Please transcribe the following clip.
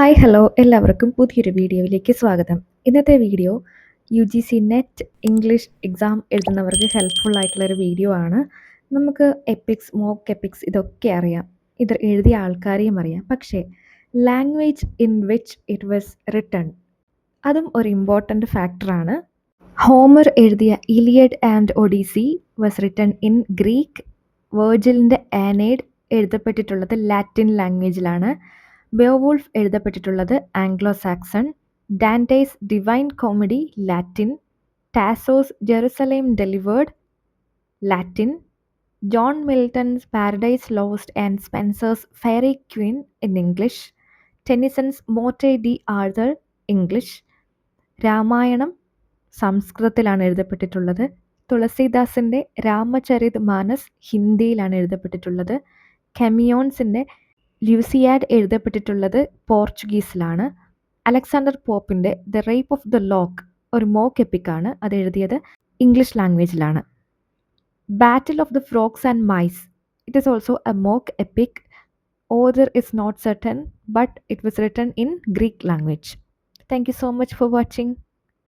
Hi hello എല്ലാവർക്കും പുതിയൊരു വീഡിയോയിലേക്ക് സ്വാഗതം. ഇന്നത്തെ video UGC net English exam എഴുതുന്നവർക്ക് ഹെൽപ്ഫുൾ ആയിട്ടുള്ളൊരു വീഡിയോ ആണ്. നമുക്ക് എപ്പിക്സ്, മോക്ക് എപ്പിക്സ് ഇതൊക്കെ അറിയാം. ഇത് എഴുതിയ ആൾക്കാരെയും അറിയാം. പക്ഷേ language in which it was written അതും ഒരു ഇമ്പോർട്ടൻ്റ് ഫാക്ടറാണ്. ഹോമർ എഴുതിയ Iliad and Odyssey was written in Greek. വേർജിലിൻ്റെ ആനേഡ് എഴുതപ്പെട്ടിട്ടുള്ളത് ലാറ്റിൻ ലാംഗ്വേജിലാണ്. ബെയോവൂൾഫ് എഴുതപ്പെട്ടിട്ടുള്ളത് Anglo Saxon. Dante's Divine Comedy Latin. Tasso's Jerusalem Delivered Latin. John Milton's Paradise Lost and Spenser's Faerie Queene in English. Tennyson's Morte d'Arthur English. Ramayana സംസ്കൃതത്തിലാണ് എഴുതപ്പെട്ടിട്ടുള്ളത്. തുളസീദാസിൻ്റെ രാമചരിത് മാനസ് ഹിന്ദിയിലാണ് എഴുതപ്പെട്ടിട്ടുള്ളത്. കെമിയോൺസിൻ്റെ ല്യൂസിയാഡ് എഴുതപ്പെട്ടിട്ടുള്ളത് പോർച്ചുഗീസിലാണ്. അലക്സാണ്ടർ പോപ്പിൻ്റെ the rape of the Lock ഒരു മോക്ക് എപ്പിക്കാണ്. അത് എഴുതിയത് ഇംഗ്ലീഷ് ലാംഗ്വേജിലാണ്. Battle of the Frogs and Mice it is also a mock epic. Author is not certain but it was written in Greek language. Thank you so much for watching.